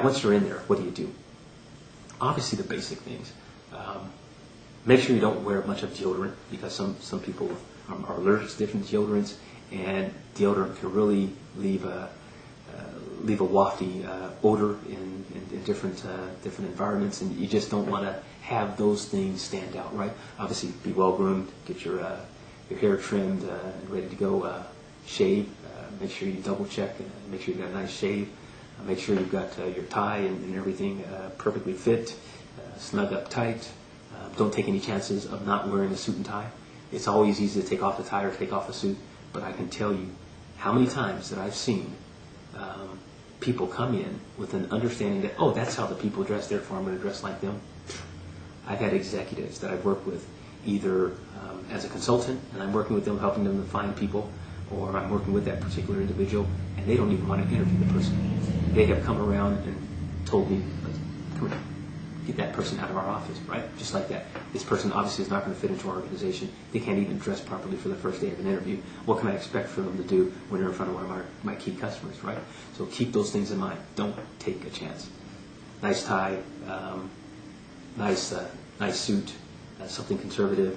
once you're in there, what do? Obviously the basic things. Make sure you don't wear much of deodorant, because some people are allergic to different deodorants, and deodorant can really leave a wafty odor in different environments, and you just don't want to have those things stand out, right? Obviously, be well groomed, get your hair trimmed and ready to go. Shave. Make sure you double check. Make sure you got a nice shave. Make sure you've got your tie and everything perfectly fit, snug up tight. Don't take any chances of not wearing a suit and tie. It's always easy to take off the tie or take off a suit, but I can tell you how many times that I've seen people come in with an understanding that, oh, that's how the people dress, therefore I'm going to dress like them. I've had executives that I've worked with either as a consultant, and I'm working with them, helping them to find people, or I'm working with that particular individual, and they don't even want to interview the person. They have come around and told me, come here, get that person out of our office, right? Just like that. This person obviously is not going to fit into our organization. They can't even dress properly for the first day of an interview. What can I expect for them to do when they're in front of one of my key customers, right? So keep those things in mind. Don't take a chance. Nice tie, nice suit, something conservative.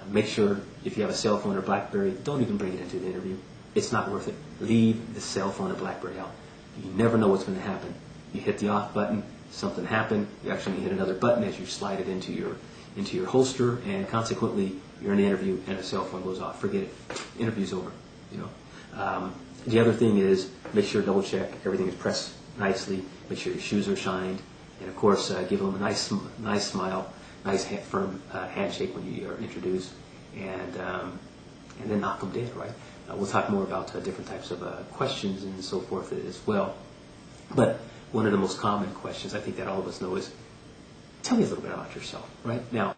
Make sure if you have a cell phone or BlackBerry, don't even bring it into the interview. It's not worth it. Leave the cell phone or BlackBerry out. You never know what's going to happen. You hit the off button, something happened. You actually hit another button as you slide it into your holster, and consequently you're in the interview and a cell phone goes off. Forget it. Interview's over. The other thing is make sure double check everything is pressed nicely. Make sure your shoes are shined, and of course give them a nice smile. Nice firm handshake when you are introduced, and then knock them dead, right? We'll talk more about different types of questions and so forth as well. But one of the most common questions I think that all of us know is, tell me a little bit about yourself, right? Now,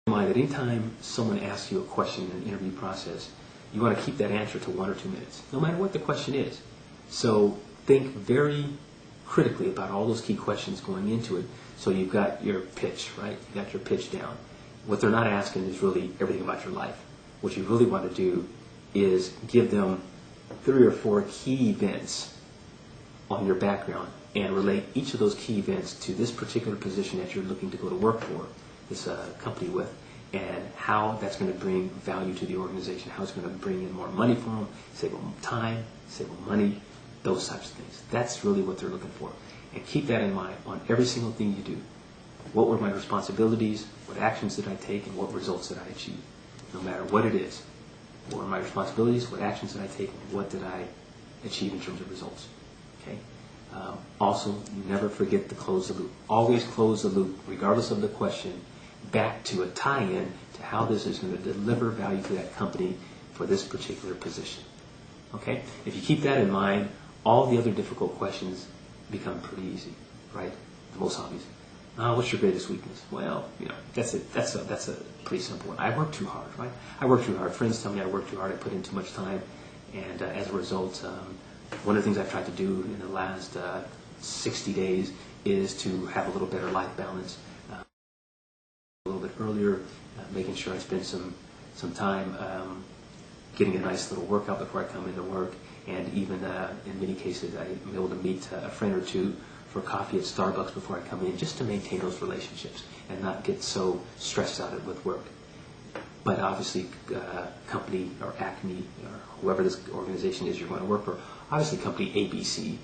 keep in mind that anytime someone asks you a question in an interview process, you want to keep that answer to 1 or 2 minutes, no matter what the question is. So think very critically about all those key questions going into it. So you've got your pitch, right? You got your pitch down. What they're not asking is really everything about your life. What you really want to do is give them 3 or 4 key events on your background and relate each of those key events to this particular position that you're looking to go to work for, this company with, and how that's going to bring value to the organization, how it's going to bring in more money for them, save them time, save them money, those types of things. That's really what they're looking for. And keep that in mind on every single thing you do. What were my responsibilities? What actions did I take? And what results did I achieve? No matter what it is. What were my responsibilities? What actions did I take? And what did I achieve in terms of results? Okay. Also, never forget to close the loop. Always close the loop, regardless of the question, back to a tie-in to how this is going to deliver value to that company for this particular position. Okay? If you keep that in mind, all the other difficult questions become pretty easy, right? The most obvious. What's your greatest weakness? Well, that's it. That's a pretty simple one. I work too hard, right? I work too hard. Friends tell me I work too hard. I put in too much time, and as a result, one of the things I've tried to do in the last 60 days is to have a little better life balance. A little bit earlier, making sure I spend some time getting a nice little workout before I come into work, and even in many cases I'm able to meet a friend or two for coffee at Starbucks before I come in, just to maintain those relationships and not get so stressed out with work. But obviously company or Acme or whoever this organization is you're going to work for, obviously company ABC,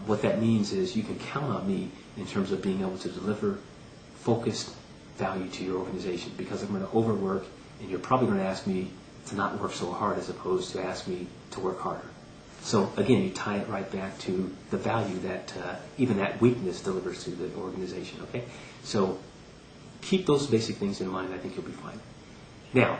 what that means is you can count on me in terms of being able to deliver focused value to your organization, because I'm going to overwork, and you're probably going to ask me to not work so hard as opposed to ask me to work harder. So again, you tie it right back to the value that even that weakness delivers to the organization. Okay, so keep those basic things in mind. I think you'll be fine. Now,